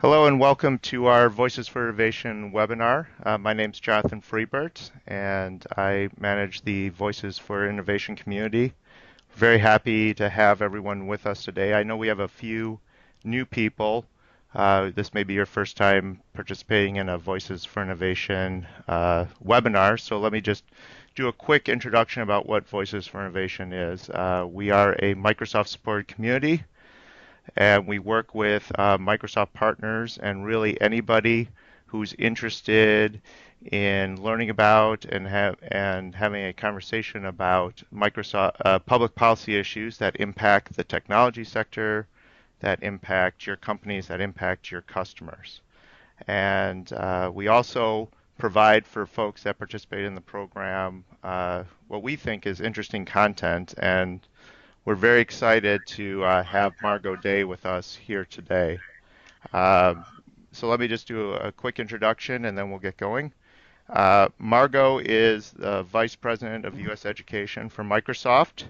Hello and welcome to our Voices for Innovation webinar. My name is Jonathan Freebert and I manage the Voices for Innovation community. Very happy to have everyone with us today. I know we have a few new people. This may be your first time participating in a Voices for Innovation webinar, so let me just do a quick introduction about what Voices for Innovation is. We are a Microsoft supported community, and we work with Microsoft partners and really anybody who's interested in learning about and having a conversation about Microsoft public policy issues that impact the technology sector, that impact your companies, that impact your customers. And we also provide for folks that participate in the program what we think is interesting content, and we're very excited to have Margo Day with us here today. Um, so let me just do a quick introduction and then we'll get going. Margo is the Vice President of U.S. Education for Microsoft.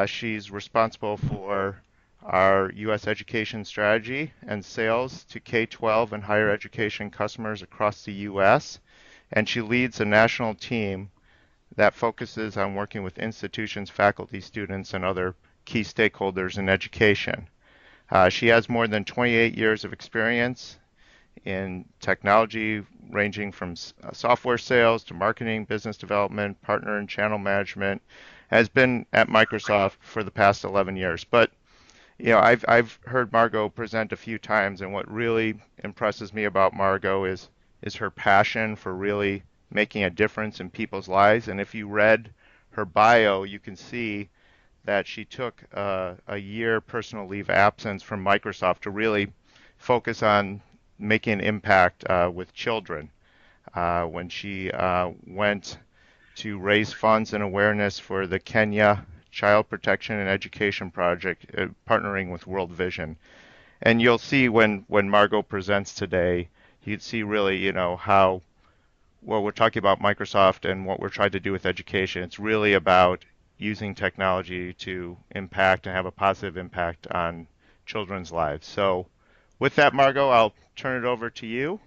She's responsible for our U.S. education strategy and sales to K-12 and higher education customers across the U.S., and she leads a national team that focuses on working with institutions, faculty, students, and other key stakeholders in education. She has more than 28 years of experience in technology, ranging from software sales to marketing, business development, partner and channel management. Has been at Microsoft for the past 11 years. But I've heard Margo present a few times, and what really impresses me about Margo is her passion for really making a difference in people's lives. And if you read her bio, you can see that she took a year personal leave absence from Microsoft to really focus on making an impact with children. When she went to raise funds and awareness for the Kenya Child Protection and Education Project, partnering with World Vision. And you'll see when Margo presents today, you'd see really, how, well, we're talking about Microsoft and what we're trying to do with education. It's really about using technology to impact and have a positive impact on children's lives. So with that, Margo, I'll turn it over to you.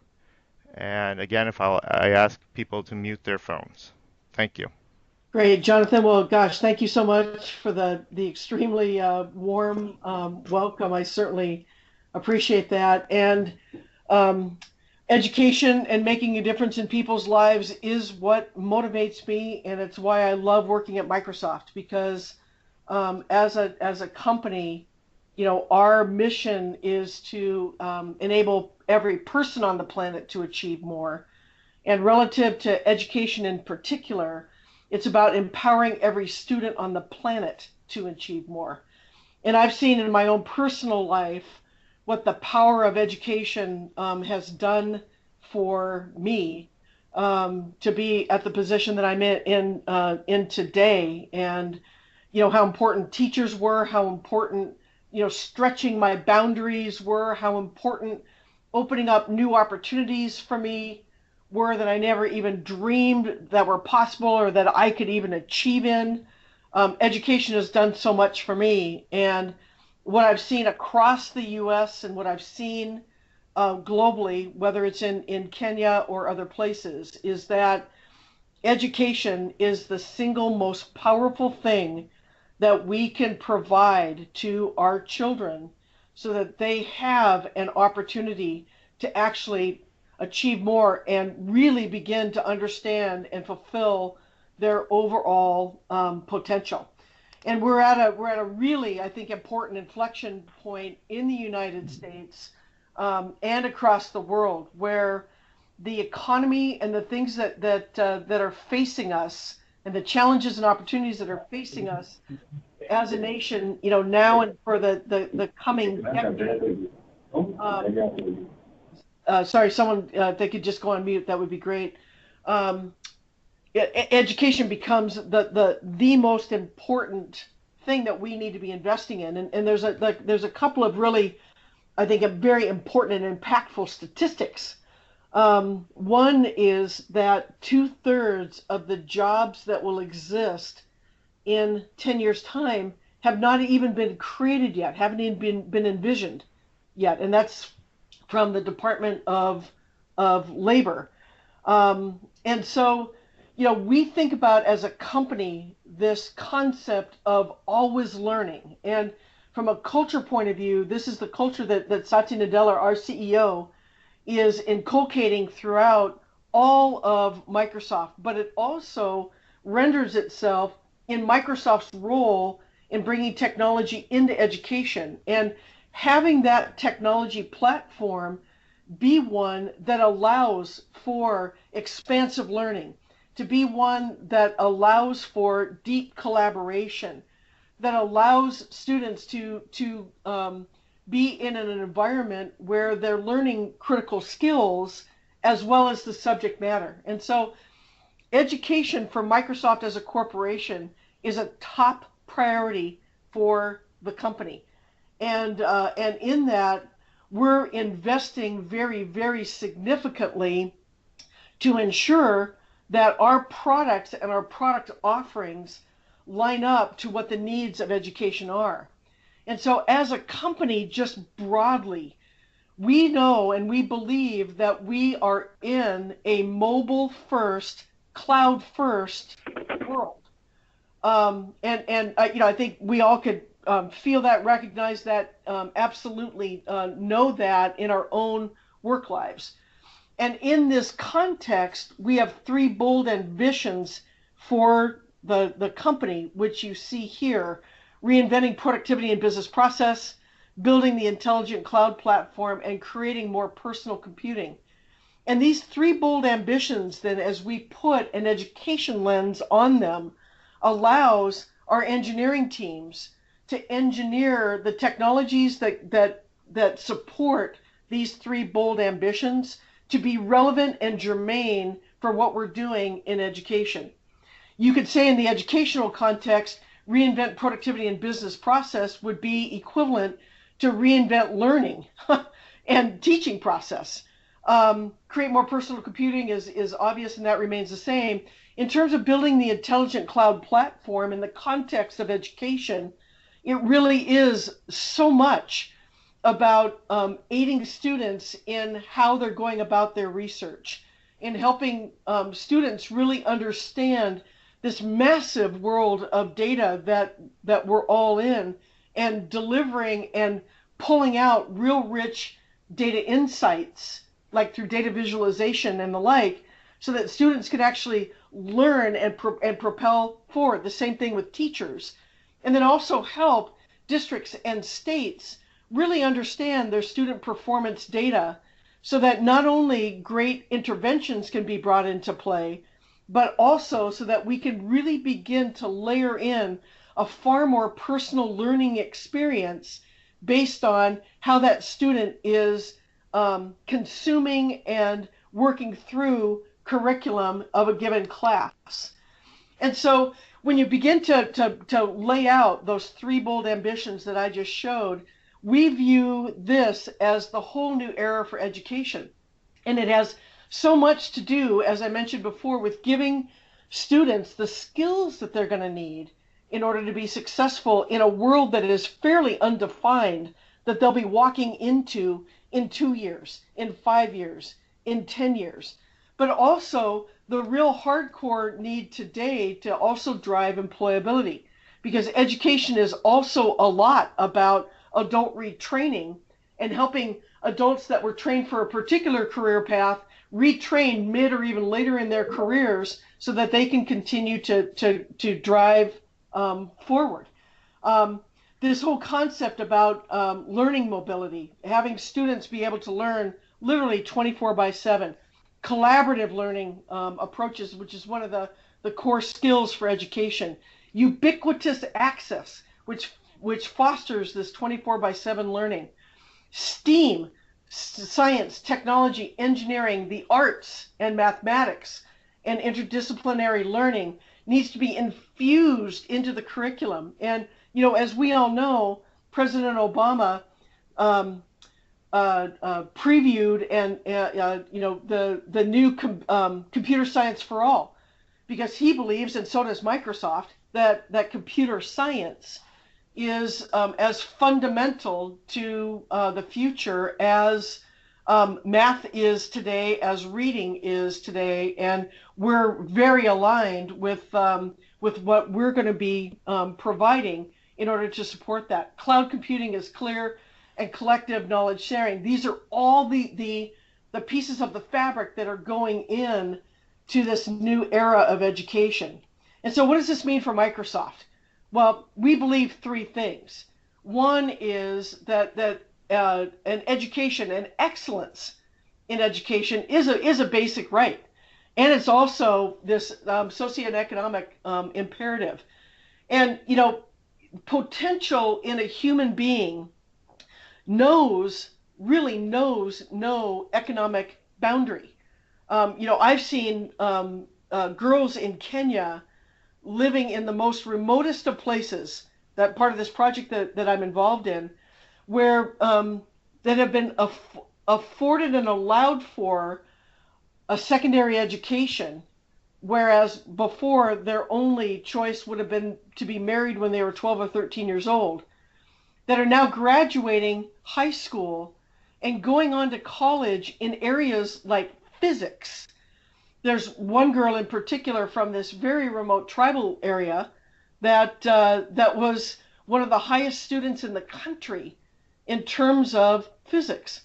And again, I ask people to mute their phones. Thank you. Great, Jonathan. Well, gosh, thank you so much for the extremely warm welcome. I certainly appreciate that. And um, education and making a difference in people's lives is what motivates me, and it's why I love working at Microsoft. Because as a company, our mission is to enable every person on the planet to achieve more. And relative to education in particular, it's about empowering every student on the planet to achieve more. And I've seen in my own personal life what the power of education has done for me to be at the position that I'm in today, and how important teachers were, how important stretching my boundaries were, how important opening up new opportunities for me were that I never even dreamed that were possible or that I could even achieve in. Education has done so much for me. And what I've seen across the US and what I've seen globally, whether it's in Kenya or other places, is that education is the single most powerful thing that we can provide to our children so that they have an opportunity to actually achieve more and really begin to understand and fulfill their overall potential. And we're at a really, I think, important inflection point in the United States and across the world, where the economy and the things that are facing us, and the challenges and opportunities that are facing us as a nation, now and for the coming decade. Sorry, someone, if they could just go on mute, that would be great. Um, Education becomes the most important thing that we need to be investing in, and there's a couple of really, I think, a very important and impactful statistics. One is that 2/3 of the jobs that will exist in 10 years' time have not even been created yet, haven't even been envisioned yet. And that's from the Department of Labor. And so, we think about as a company this concept of always learning. And from a culture point of view, this is the culture that Satya Nadella, our CEO, is inculcating throughout all of Microsoft, but it also renders itself in Microsoft's role in bringing technology into education and having that technology platform be one that allows for expansive learning, to be one that allows for deep collaboration, that allows students to be in an environment where they're learning critical skills as well as the subject matter. And so education for Microsoft as a corporation is a top priority for the company. And in that, we're investing very, very significantly to ensure that our products and our product offerings line up to what the needs of education are. And so, as a company, just broadly, we know and we believe that we are in a mobile first, cloud first world. I think we all could feel that, recognize that, absolutely know that in our own work lives. And in this context, we have three bold ambitions for the company, which you see here: reinventing productivity and business process, building the intelligent cloud platform, and creating more personal computing. And these three bold ambitions, then, as we put an education lens on them, allows our engineering teams to engineer the technologies that support these three bold ambitions to be relevant and germane for what we're doing in education. You could say in the educational context, reinvent productivity and business process would be equivalent to reinvent learning and teaching process. Create more personal computing is obvious, and that remains the same. In terms of building the intelligent cloud platform in the context of education, it really is so much about aiding students in how they're going about their research, in helping students really understand this massive world of data that we're all in, and delivering and pulling out real rich data insights, like through data visualization and the like, so that students can actually learn and propel forward. The same thing with teachers. And then also help districts and states really understand their student performance data, so that not only great interventions can be brought into play, but also so that we can really begin to layer in a far more personal learning experience based on how that student is consuming and working through curriculum of a given class. And so when you begin to lay out those three bold ambitions that I just showed, we view this as the whole new era for education. And it has so much to do, as I mentioned before, with giving students the skills that they're going to need in order to be successful in a world that is fairly undefined, that they'll be walking into in 2 years, in 5 years, in 10 years. But also the real hardcore need today to also drive employability, because education is also a lot about adult retraining and helping adults that were trained for a particular career path retrain mid or even later in their careers so that they can continue to drive forward. This whole concept about learning mobility, having students be able to learn literally 24/7, collaborative learning approaches, which is one of the core skills for education, ubiquitous access, which fosters this 24/7 learning, STEAM, science, technology, engineering, the arts, and mathematics, and interdisciplinary learning needs to be infused into the curriculum. And, as we all know, President Obama previewed and the new computer science for all, because he believes, and so does Microsoft, that computer science is as fundamental to the future as Math is today as reading is today, and we're very aligned with what we're going to be providing in order to support that. Cloud computing is clear, and collective knowledge sharing. These are all the pieces of the fabric that are going in to this new era of education. And so, what does this mean for Microsoft? Well, we believe three things. One is that an education and excellence in education is a basic right, and it's also this socioeconomic imperative. And potential in a human being really knows no economic boundary. I've seen girls in Kenya living in the most remotest of places, that part of this project that I'm involved in, where that have been afforded and allowed for a secondary education, whereas before their only choice would have been to be married when they were 12 or 13 years old, that are now graduating high school and going on to college in areas like physics. There's one girl in particular from this very remote tribal area that was one of the highest students in the country in terms of physics.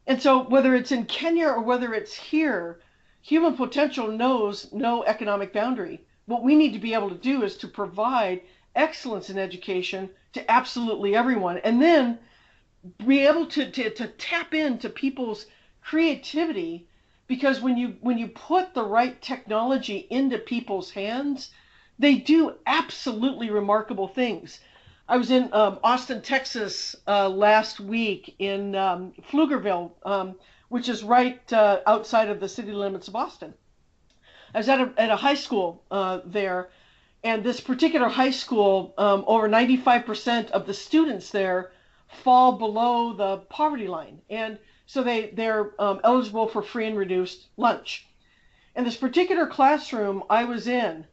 And so whether it's in Kenya or whether it's here, human potential knows no economic boundary. What we need to be able to do is to provide excellence in education to absolutely everyone, and then be able to tap into people's creativity, because when you put the right technology into people's hands, they do absolutely remarkable things. I was in Austin, Texas last week in Pflugerville, which is right outside of the city limits of Austin. I was at a high school there, and this particular high school, over 95% of the students there fall below the poverty line, and so they're eligible for free and reduced lunch. And this particular classroom I was in,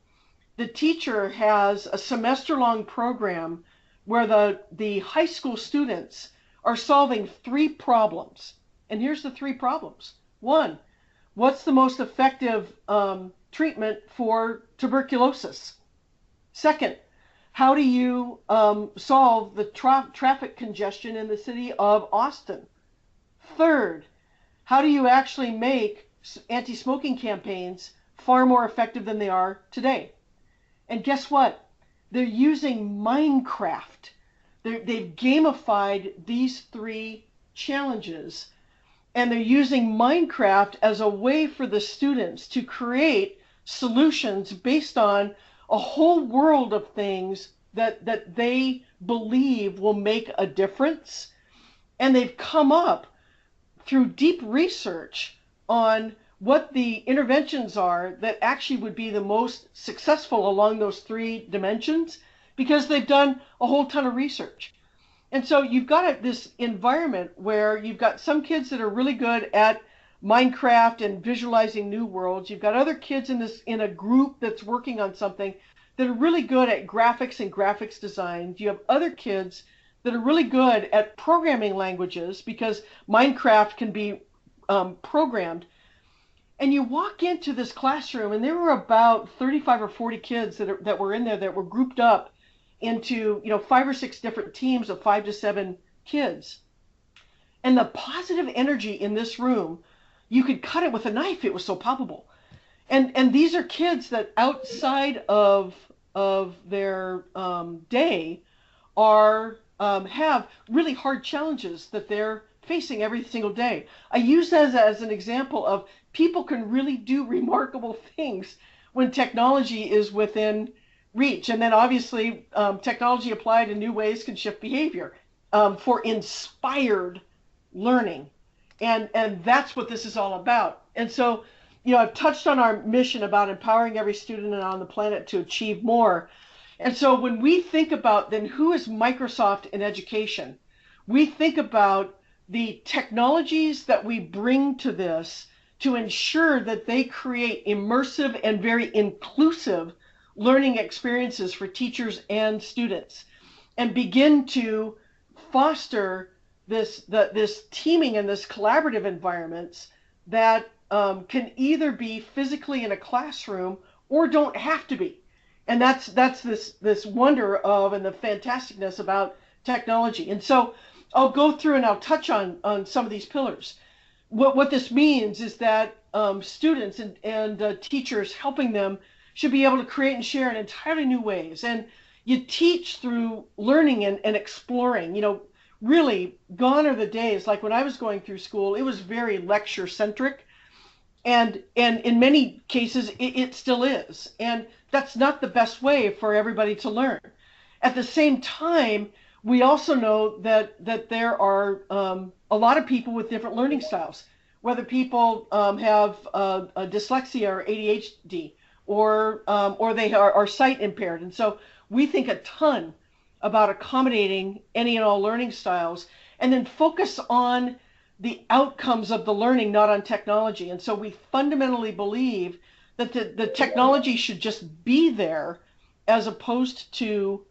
the teacher has a semester-long program where the high school students are solving three problems. And here's the three problems. One, what's the most effective treatment for tuberculosis? Second, how do you solve the traffic congestion in the city of Austin? Third, how do you actually make anti-smoking campaigns far more effective than they are today? And guess what? They're using Minecraft. They've gamified these three challenges, and they're using Minecraft as a way for the students to create solutions based on a whole world of things that they believe will make a difference. And they've come up through deep research on what the interventions are that actually would be the most successful along those three dimensions, because they've done a whole ton of research. And so you've got this environment where you've got some kids that are really good at Minecraft and visualizing new worlds. You've got other kids in a group that's working on something that are really good at graphics and graphics design. You have other kids that are really good at programming languages, because Minecraft can be programmed. And you walk into this classroom, and there were about 35 or 40 kids that were in there, that were grouped up into 5 or 6 different teams of 5 to 7 kids. And the positive energy in this room, you could cut it with a knife. It was so palpable. And these are kids that outside of their day have really hard challenges that they're facing every single day. I use that as an example of people can really do remarkable things when technology is within reach. And then obviously technology applied in new ways can shift behavior for inspired learning. And that's what this is all about. And so, I've touched on our mission about empowering every student on the planet to achieve more. And so when we think about then who is Microsoft in education, we think about the technologies that we bring to this to ensure that they create immersive and very inclusive learning experiences for teachers and students, and begin to foster this teaming and this collaborative environments that can either be physically in a classroom or don't have to be. And that's this wonder of and the fantasticness about technology. And so I'll go through and I'll touch on some of these pillars. What this means is that students and teachers helping them should be able to create and share in entirely new ways. And you teach through learning and exploring. Really, gone are the days, like when I was going through school, it was very lecture centric. And in many cases, it still is. And that's not the best way for everybody to learn. At the same time, we also know that there are a lot of people with different learning styles, whether people have a dyslexia or ADHD, or they are sight impaired. And so we think a ton about accommodating any and all learning styles, and then focus on the outcomes of the learning, not on technology. And so we fundamentally believe that the technology should just be there, as opposed to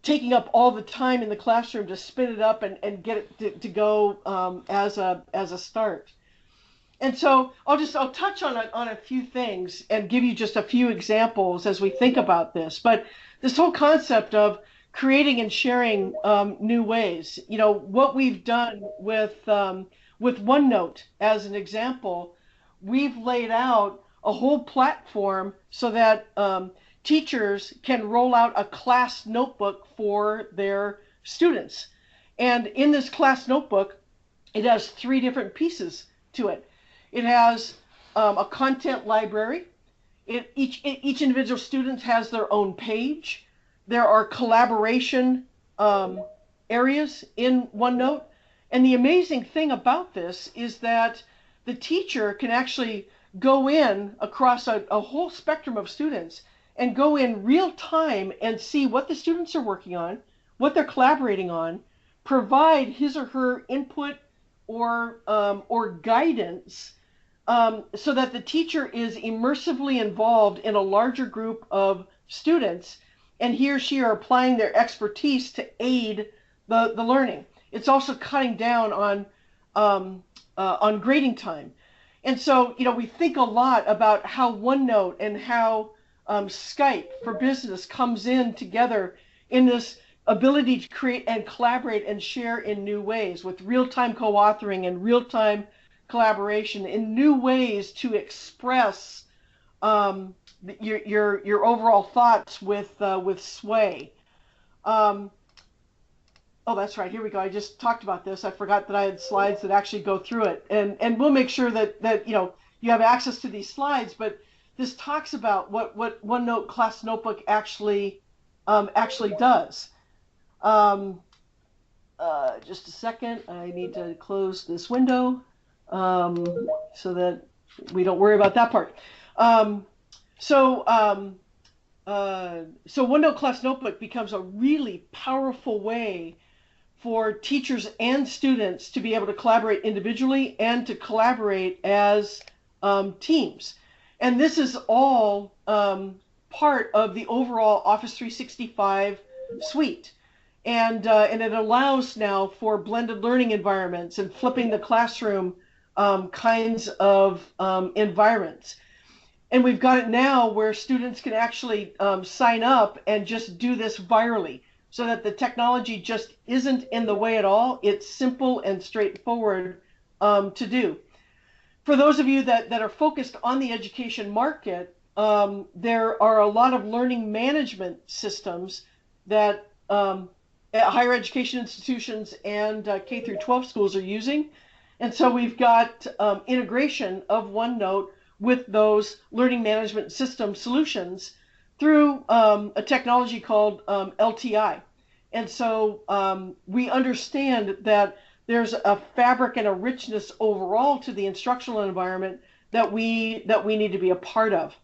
taking up all the time in the classroom to spin it up and get it to go as a start. And so I'll touch on a few things and give you just a few examples as we think about this. But this whole concept of creating and sharing new ways, what we've done with OneNote as an example, we've laid out a whole platform so that teachers can roll out a class notebook for their students. And in this class notebook, it has 3 different pieces to it. It has a content library. Each individual student has their own page. There are collaboration areas in OneNote. And the amazing thing about this is that the teacher can actually go in across a whole spectrum of students and go in real time and see what the students are working on, what they're collaborating on, provide his or her input or guidance, so that the teacher is immersively involved in a larger group of students, and he or she are applying their expertise to aid the learning. It's also cutting down on grading time. And so, we think a lot about how OneNote and how Skype for Business comes in together in this ability to create and collaborate and share in new ways, with real-time co-authoring and real-time collaboration in new ways to express your overall thoughts with sway. Oh, that's right. Here we go. I just talked about this. I forgot that I had slides that actually go through it, and we'll make sure that you have access to these slides. But this talks about what OneNote Class Notebook actually does. Just a second. I need to close this window so that we don't worry about that part. So OneNote Class Notebook becomes a really powerful way for teachers and students to be able to collaborate individually and to collaborate as teams. And this is all part of the overall Office 365 suite. And it allows now for blended learning environments and flipping the classroom kinds of environments. And we've got it now where students can actually sign up and just do this virally, so that the technology just isn't in the way at all. It's simple and straightforward to do. For those of you that are focused on the education market, there are a lot of learning management systems that higher education institutions and K through 12 schools are using. And so we've got integration of OneNote with those learning management system solutions through a technology called LTI. And so we understand that there's a fabric and a richness overall to the instructional environment that we need to be a part of.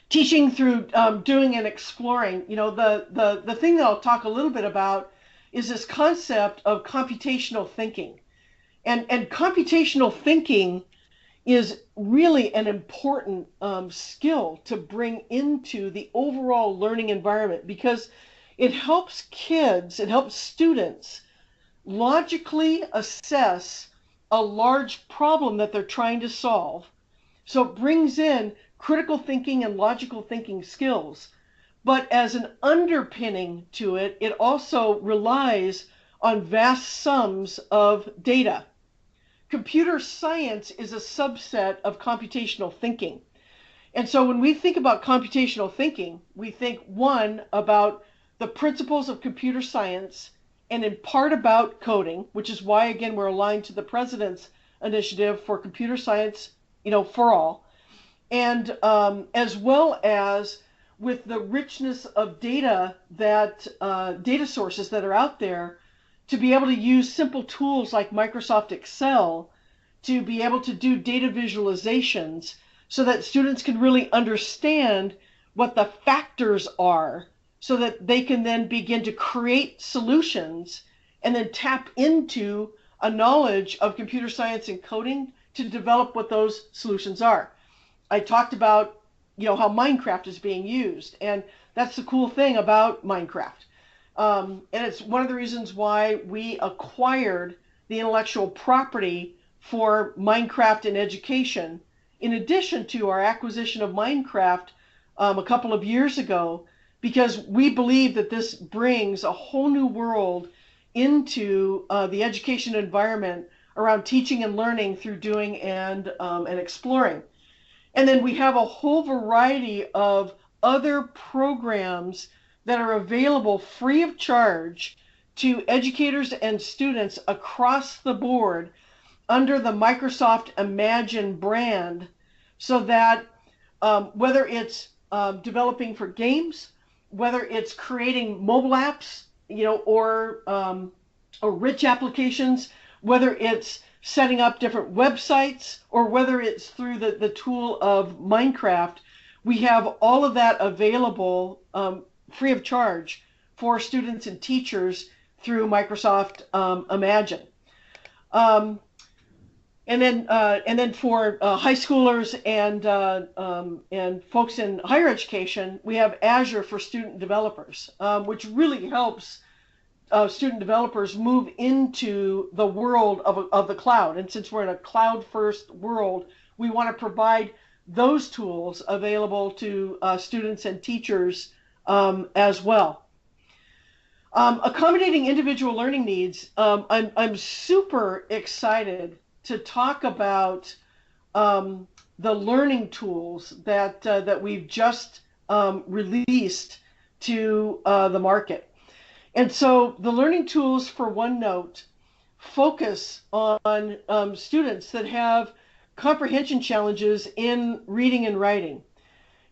Teaching through doing and exploring, the thing that I'll talk a little bit about is this concept of computational thinking. And computational thinking is really an important skill to bring into the overall learning environment, because it helps kids, it helps students logically assess a large problem that they're trying to solve. So it brings in critical thinking and logical thinking skills. But as an underpinning to it, it also relies on vast sums of data. Computer science is a subset of computational thinking. And so when we think about computational thinking, we think, one, about the principles of computer science, and in part about coding, which is why, again, we're aligned to the president's initiative for computer science, for all, and as well as with the richness of data that data sources that are out there, to be able to use simple tools like Microsoft Excel to be able to do data visualizations so that students can really understand what the factors are so that they can then begin to create solutions and then tap into a knowledge of computer science and coding to develop what those solutions are. I talked about how Minecraft is being used, and that's the cool thing about Minecraft. And it's one of the reasons why we acquired the intellectual property for Minecraft in education, in addition to our acquisition of Minecraft a couple of years ago, because we believe that this brings a whole new world into the education environment around teaching and learning through doing and exploring. And then we have a whole variety of other programs that are available free of charge to educators and students across the board under the Microsoft Imagine brand, so that whether it's developing for games, whether it's creating mobile apps, or rich applications, whether it's setting up different websites, or whether it's through the tool of Minecraft, we have all of that available free of charge for students and teachers through Microsoft Imagine. And then for high schoolers and folks in higher education, we have Azure for student developers, which really helps student developers move into the world of the cloud. And since we're in a cloud-first world, we want to provide those tools available to students and teachers as well. Accommodating individual learning needs, I'm super excited to talk about the learning tools that we've just released to the market. And so the learning tools for OneNote focus on students that have comprehension challenges in reading and writing.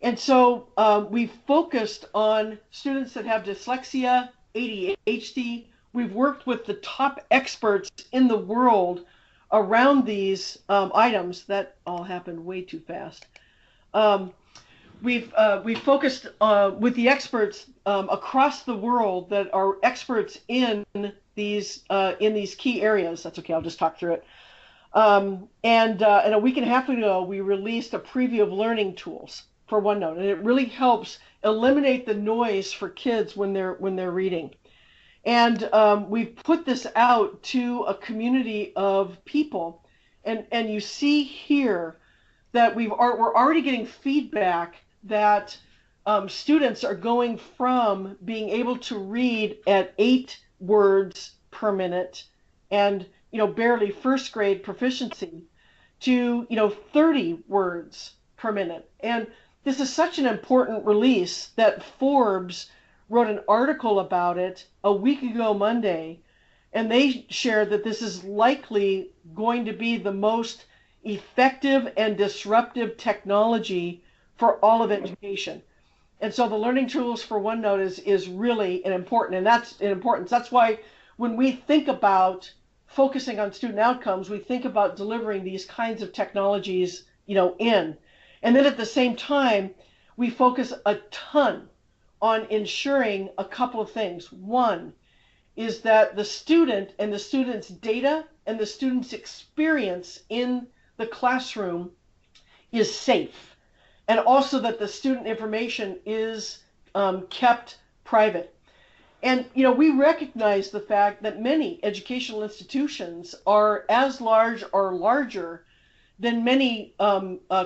And so we've focused on students that have dyslexia, ADHD. We've worked with the top experts in the world around these items. That all happened way too fast. We've focused with the experts across the world that are experts in these key areas. That's okay. I'll just talk through it. And a week and a half ago, we released a preview of learning tools for OneNote, and it really helps eliminate the noise for kids when they're reading. And we've put this out to a community of people, and you see here that we're already getting feedback that students are going from being able to read at 8 words per minute and barely first grade proficiency to 30 words per minute. And this is such an important release that Forbes wrote an article about it a week ago Monday, and they shared that this is likely going to be the most effective and disruptive technology for all of education. And so the learning tools for OneNote is really an important, and that's an importance. That's why when we think about focusing on student outcomes, we think about delivering these kinds of technologies, in. And then at the same time, we focus a ton on ensuring a couple of things. One is that the student and the student's data and the student's experience in the classroom is safe, and also that the student information is kept private. And we recognize the fact that many educational institutions are as large or larger than many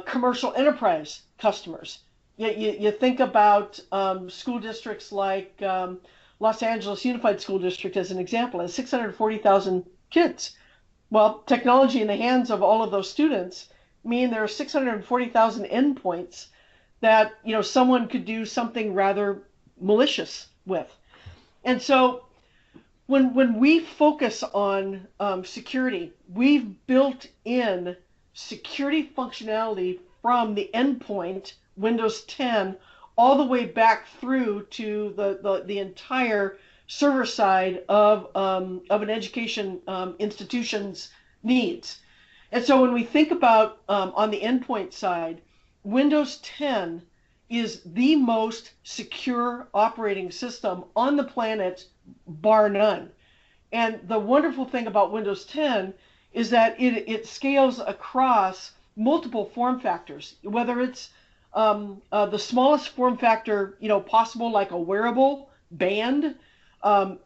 commercial enterprise customers. You think about school districts like Los Angeles Unified School District as an example, has 640,000 kids. Well, technology in the hands of all of those students mean there are 640,000 endpoints that someone could do something rather malicious with. And so when we focus on security, we've built in security functionality from the endpoint, Windows 10, all the way back through to the entire server side of an education institution's needs. And so when we think about on the endpoint side, Windows 10 is the most secure operating system on the planet, bar none. And the wonderful thing about Windows 10 is that it scales across multiple form factors, whether it's the smallest form factor possible, like a wearable band,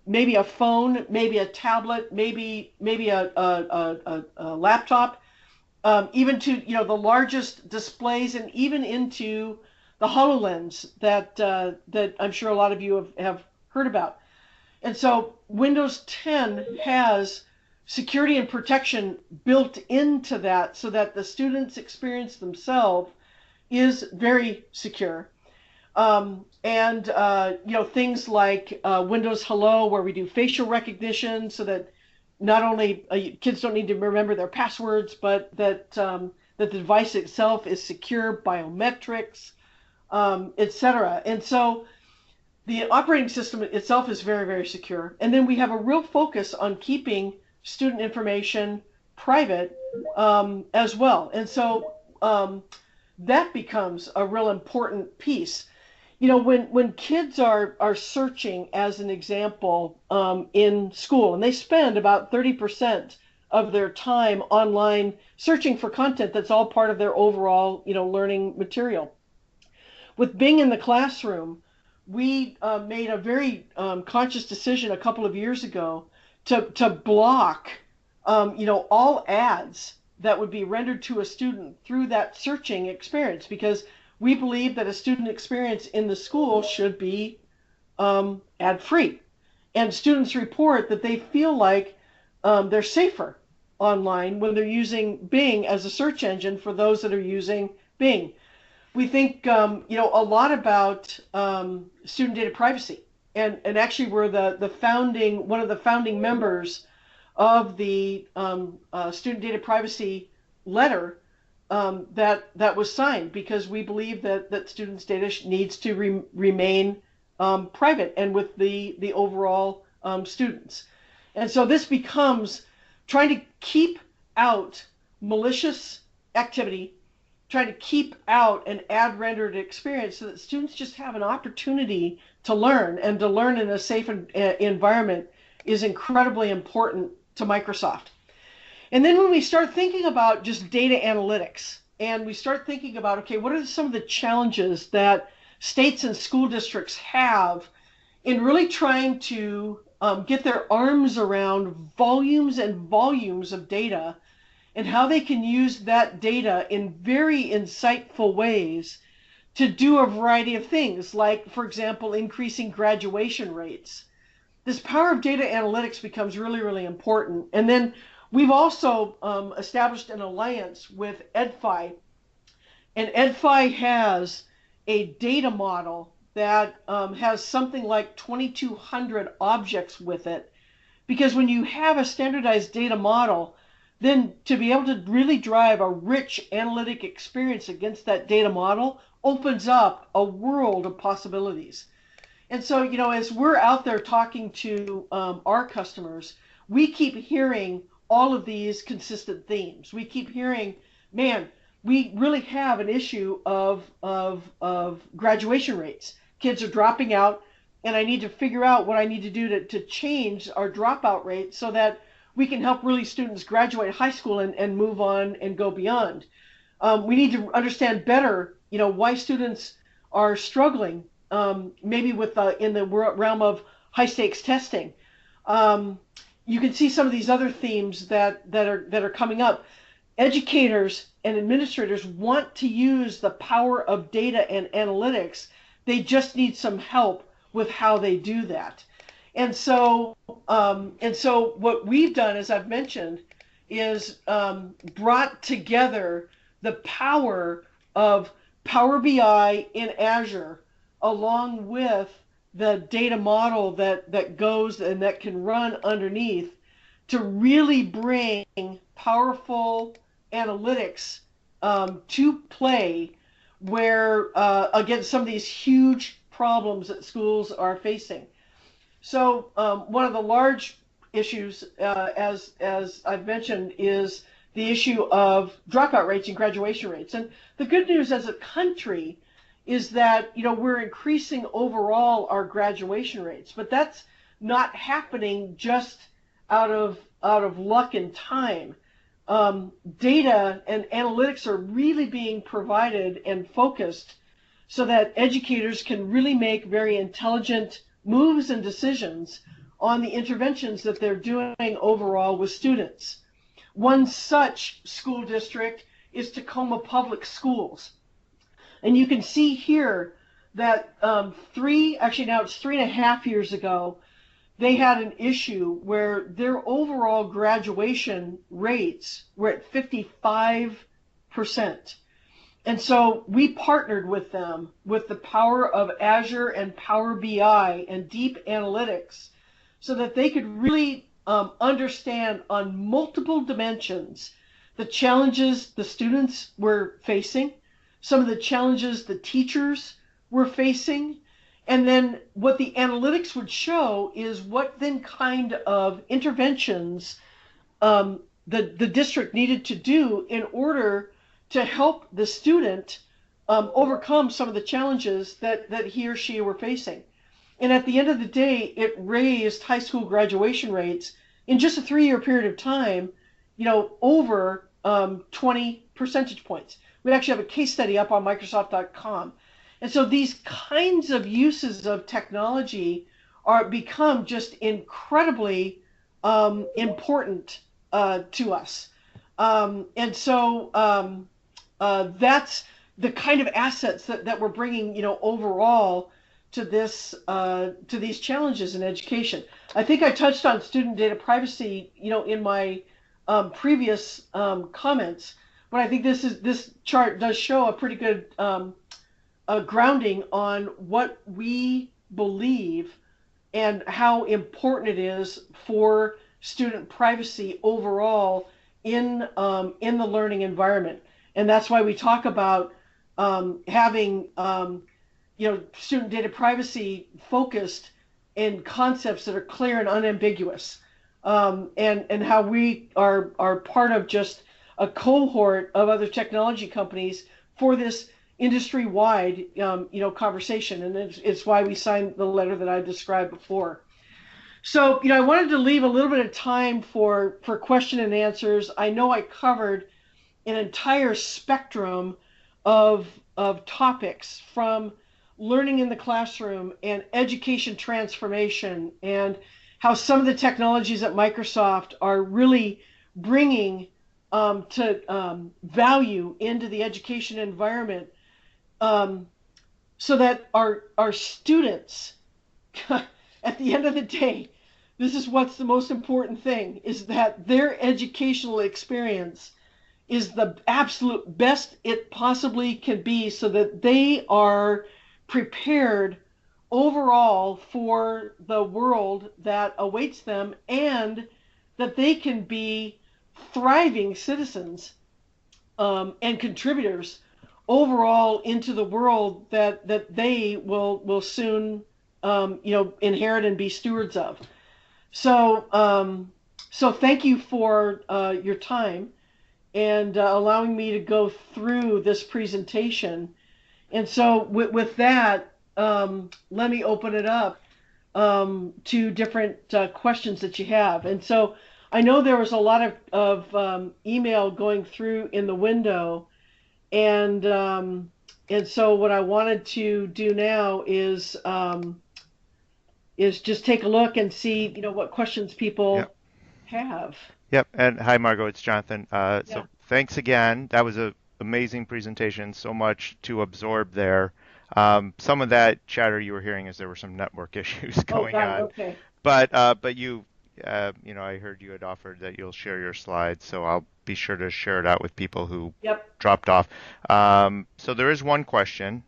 maybe a phone, maybe a tablet, maybe a laptop, even to the largest displays, and even into the HoloLens that I'm sure a lot of you have heard about. And so Windows 10 has security and protection built into that so that the students' experience themselves is very secure. And things like Windows Hello, where we do facial recognition so that not only kids don't need to remember their passwords, but that the device itself is secure, biometrics, etc. And so the operating system itself is very, very secure. And then we have a real focus on keeping student information private as well. And so that becomes a real important piece. When kids are searching, as an example, in school, and they spend about 30% of their time online searching for content that's all part of their overall, learning material. With Bing in the classroom, we made a very conscious decision a couple of years ago to block, all ads that would be rendered to a student through that searching experience, because we believe that a student experience in the school should be ad-free. And students report that they feel like they're safer online when they're using Bing as a search engine for those that are using Bing. We think a lot about student data privacy, and actually we're one of the founding members of the student data privacy letter that was signed, because we believe that students' data needs to remain private and with the overall students. And so this becomes trying to keep out malicious activity, trying to keep out an ad rendered experience so that students just have an opportunity to learn, and to learn in a safe environment is incredibly important to Microsoft. And then when we start thinking about just data analytics, and we start thinking about, okay, what are some of the challenges that states and school districts have in really trying to get their arms around volumes and volumes of data, and how they can use that data in very insightful ways to do a variety of things, like, for example, increasing graduation rates. This power of data analytics becomes really, really important. And then we've also established an alliance with EdFi, and EdFi has a data model that has something like 2,200 objects with it, because when you have a standardized data model, then to be able to really drive a rich analytic experience against that data model opens up a world of possibilities. And so, as we're out there talking to our customers, we keep hearing all of these consistent themes. We keep hearing, man, we really have an issue of graduation rates. Kids are dropping out, and I need to figure out what I need to do to change our dropout rate so that we can help really students graduate high school and move on and go beyond. We need to understand better, why students are struggling, maybe with in the realm of high stakes testing. Um, you can see some of these other themes that are coming up. Educators and administrators want to use the power of data and analytics. They just need some help with how they do that. And so what we've done, as I've mentioned, is brought together the power of Power BI in Azure along with the data model that goes and that can run underneath to really bring powerful analytics to play where against some of these huge problems that schools are facing. So one of the large issues, as I've mentioned, is the issue of dropout rates and graduation rates. And the good news as a country is that we're increasing overall our graduation rates, but that's not happening just out of luck and time. Data and analytics are really being provided and focused so that educators can really make very intelligent moves and decisions on the interventions that they're doing overall with students. One such school district is Tacoma Public Schools. And you can see here that now it's 3.5 years ago, they had an issue where their overall graduation rates were at 55%. And so we partnered with them with the power of Azure and Power BI and deep analytics so that they could really understand on multiple dimensions the challenges the students were facing, some of the challenges the teachers were facing, and then what the analytics would show is what then kind of interventions the district needed to do in order to help the student overcome some of the challenges that he or she were facing. And at the end of the day, it raised high school graduation rates in just a 3-year period of time, over 20 percentage points. We actually have a case study up on Microsoft.com. And so these kinds of uses of technology are become just incredibly important to us. That's the kind of assets that we're bringing, overall to these challenges in education. I think I touched on student data privacy, in my previous comments, but I think this chart does show a pretty good grounding on what we believe and how important it is for student privacy overall in the learning environment. And that's why we talk about having student data privacy focused in concepts that are clear and unambiguous, and how we are part of just a cohort of other technology companies for this industry-wide conversation, and it's why we signed the letter that I described before. So I wanted to leave a little bit of time for question and answers. I know I covered an entire spectrum of topics, from learning in the classroom and education transformation, and how some of the technologies at Microsoft are really bringing value into the education environment, so that our students, at the end of the day, this is what's the most important thing, is that their educational experience is the absolute best it possibly can be, so that they are prepared overall for the world that awaits them, and that they can be thriving citizens and contributors overall into the world that they will soon inherit and be stewards of. So thank you for your time and allowing me to go through this presentation. And so with that, let me open it up to different questions that you have. And so I know there was a lot of email going through in the window, and so what I wanted to do now is is just take a look and see, what questions Yep. people have. Yep. And hi, Margo. It's Jonathan. Yeah. So thanks again. That was a amazing presentation. So much to absorb there. Some of that chatter you were hearing is there were some network issues Oh, going got it. on, Okay. but I heard you had offered that you'll share your slides, so I'll be sure to share it out with people who Yep. dropped off. So there is one question.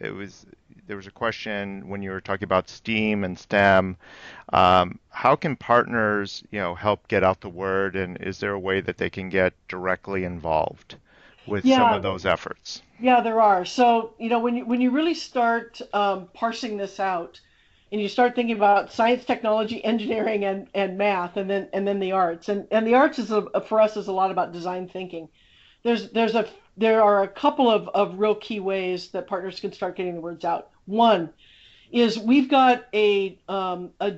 It was There was a question when you were talking about STEAM and STEM. How can partners, help get out the word, and is there a way that they can get directly involved with some of Yeah. those efforts? Yeah, there are. So, when you really start parsing this out, and you start thinking about science, technology, engineering, and math, and then the arts, and the arts for us is a lot about design thinking. There are a couple of real key ways that partners can start getting the words out. One is we've got a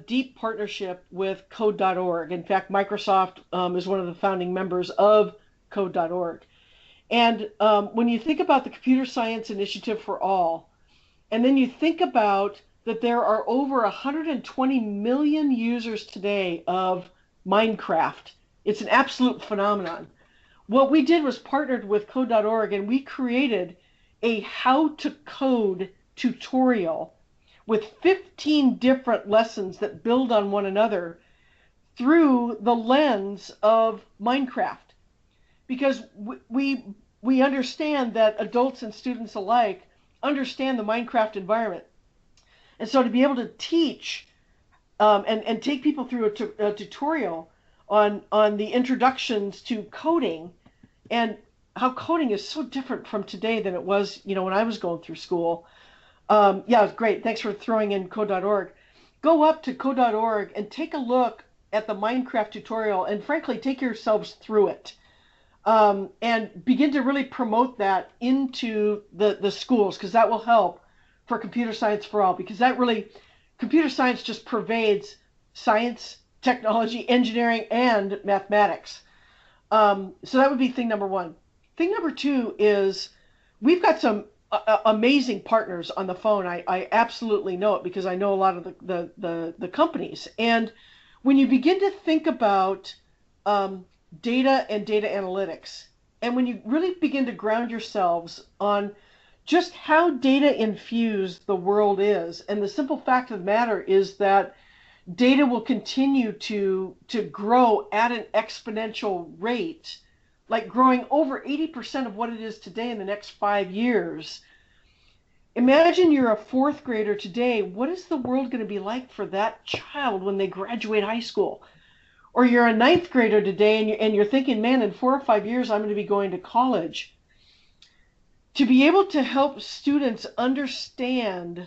deep partnership with Code.org. In fact, Microsoft is one of the founding members of Code.org. And when you think about the Computer Science Initiative for All, and then you think about that there are over 120 million users today of Minecraft, it's an absolute phenomenon. What we did was partnered with Code.org and we created a how to code tutorial with 15 different lessons that build on one another through the lens of Minecraft, because we understand that adults and students alike understand the Minecraft environment, and so to be able to teach and take people through a tutorial on the introductions to coding and how coding is so different from today than it was, when I was going through school. Yeah, great. Thanks for throwing in code.org. Go up to code.org and take a look at the Minecraft tutorial and frankly take yourselves through it, and begin to really promote that into the schools, because that will help for computer science for all, because that really, computer science just pervades science, technology, engineering, and mathematics. So that would be thing number one. Thing number two is we've got some amazing partners on the phone. I absolutely know it because I know a lot of the companies. And when you begin to think about um, data and data analytics, and when you really begin to ground yourselves on just how data infused the world is, and the simple fact of the matter is that data will continue to grow at an exponential rate, like growing over 80% of what it is today in the next 5 years. Imagine you're a fourth grader today. What is the world going to be like for that child when they graduate high school? Or you're a ninth grader today and you're thinking, man, in 4 or 5 years, I'm going to be going to college. To be able to help students understand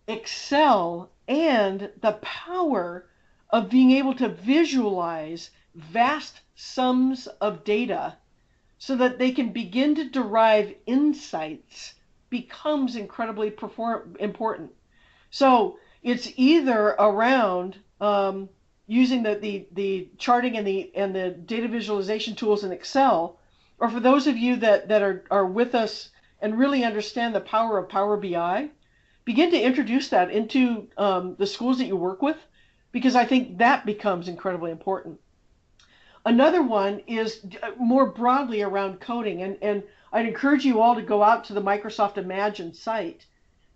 Excel and the power of being able to visualize vast sums of data so that they can begin to derive insights becomes incredibly important. So it's either around using the charting and the data visualization tools in Excel, or for those of you that are with us and really understand the power of Power BI, begin to introduce that into the schools that you work with, because I think that becomes incredibly important. Another one is more broadly around coding, and I'd encourage you all to go out to the Microsoft Imagine site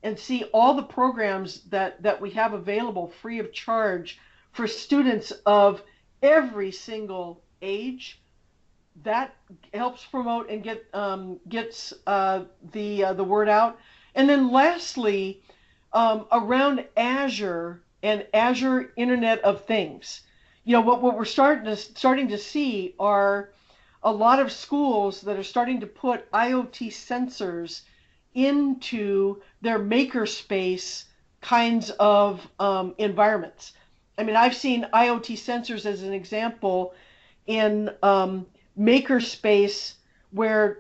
and see all the programs that we have available free of charge for students of every single age. That helps promote and gets the word out. And then lastly, around Azure and Azure Internet of Things. What we're starting to see are a lot of schools that are starting to put IoT sensors into their makerspace kinds of environments. I mean, I've seen IoT sensors as an example in makerspace where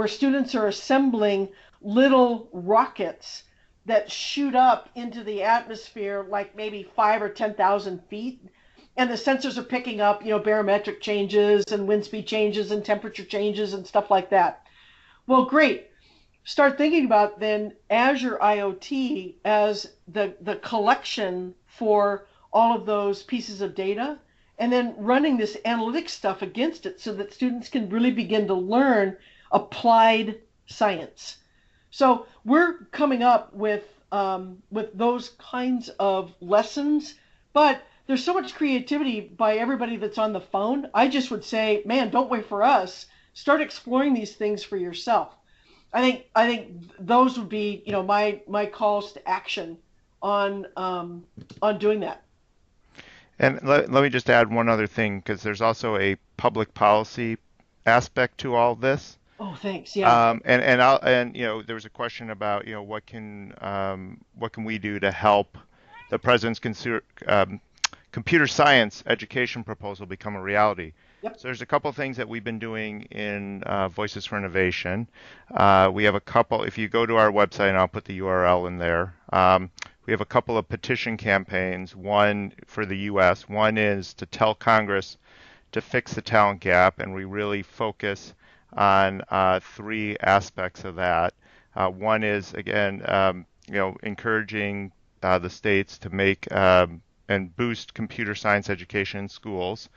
students are assembling little rockets that shoot up into the atmosphere like maybe 5 or 10,000 feet, and the sensors are picking up barometric changes and wind speed changes and temperature changes and stuff like that. Well, great. start thinking about then Azure IoT as the collection for all of those pieces of data, and then running this analytics stuff against it so that students can really begin to learn applied science. So we're coming up with those kinds of lessons, but there's so much creativity by everybody that's on the phone. I just would say, man, don't wait for us. Start exploring these things for yourself. I think those would be, my calls to action on doing that. And let me just add one other thing, because there's also a public policy aspect to all this. Oh, thanks. Yeah. There was a question about what can we do to help the president's computer science education proposal become a reality. Yep. So there's a couple of things that we've been doing in Voices for Innovation. We have a couple. If you go to our website, and I'll put the URL in there. We have a couple of petition campaigns. One for the U.S. One is to tell Congress to fix the talent gap, and we really focus on three aspects of that. One is, again, encouraging the states to make and boost computer science education in schools,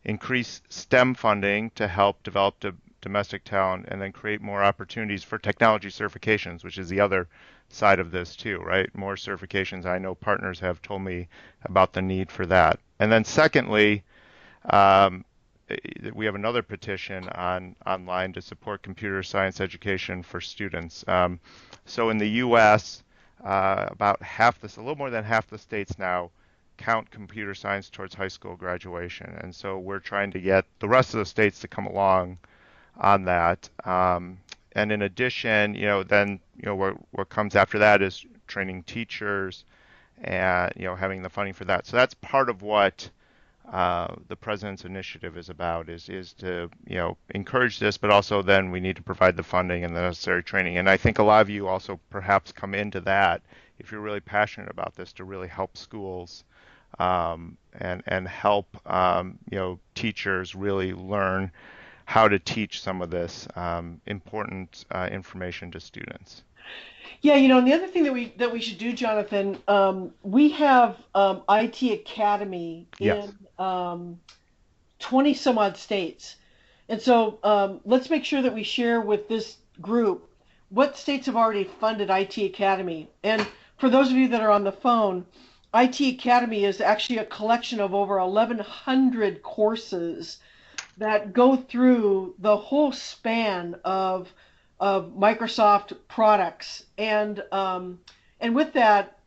increase STEM funding to help develop domestic talent, and then create more opportunities for technology certifications, which is the other side of this too, right? More certifications. I know partners have told me about the need for that. And then secondly, um, we have another petition online to support computer science education for students. So in the U.S., a little more than half the states now count computer science towards high school graduation, and so we're trying to get the rest of the states to come along on that. And in addition, what comes after that is training teachers and having the funding for that. So that's part of what the president's initiative is about is to encourage this, but also then we need to provide the funding and the necessary training. And I think a lot of you also perhaps come into that if you're really passionate about this to really help schools and help teachers really learn how to teach some of this important information to students. Yeah, and the other thing that we should do, Jonathan, we have IT Academy Yes. in 20 some odd states. And so let's make sure that we share with this group what states have already funded IT Academy. And for those of you that are on the phone, IT Academy is actually a collection of over 1,100 courses that go through the whole span of Microsoft products, and with that,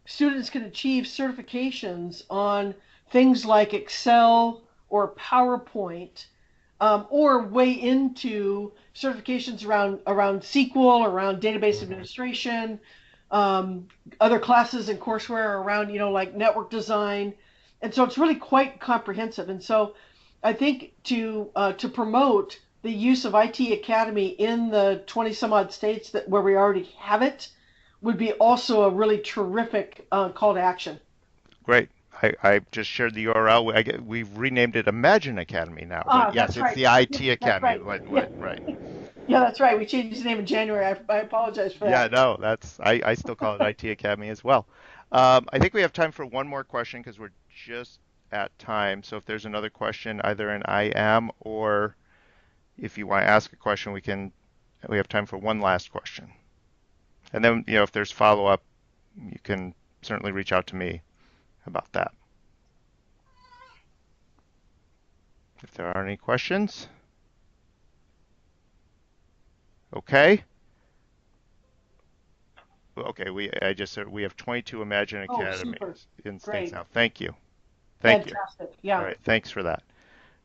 students can achieve certifications on things like Excel or PowerPoint, or way into certifications around SQL, around database administration, other classes and courseware around like network design, and so it's really quite comprehensive. And so I think to promote the use of IT Academy in the 20 some odd states where we already have it would be also a really terrific call to action. Great. I just shared the URL. We've renamed it Imagine Academy now, but Ah, yes, that's it's right. the IT That's Academy. right. Yeah, Right. yeah, that's right. We changed the name in January. I apologize for Yeah, that. no, I still call it IT Academy as well. I think we have time for one more question because we're just at time. So if there's another question, either in IM or if you want to ask a question, we have time for one last question. And then, if there's follow-up, you can certainly reach out to me about that. If there are any questions, okay. Okay, I just said we have 22 Imagine Oh, super. Academies in states Great. now. Thank you. Thank you. Fantastic. All Yeah. right, thanks for that.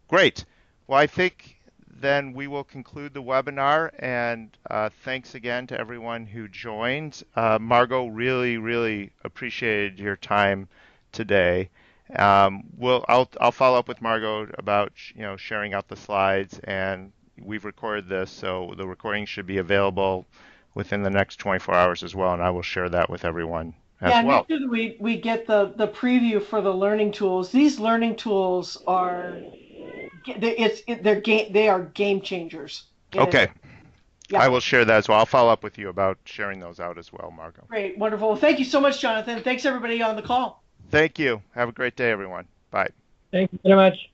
Great. Well, I think then we will conclude the webinar, and thanks again to everyone who joined. Margo, really, really appreciated your time today. I'll follow up with Margo about sharing out the slides, and we've recorded this, so the recording should be available within the next 24 hours as well, and I will share that with everyone Yeah, as and make well. sure that we get the preview for the learning tools. These learning tools are they are game changers. And Okay, I Yeah, will share that as well. I'll follow up with you about sharing those out as well, Margo. great, wonderful. Well, thank you so much, Jonathan. Thanks everybody on the call. Thank you. Have a great day, everyone. Bye. Thank you very much.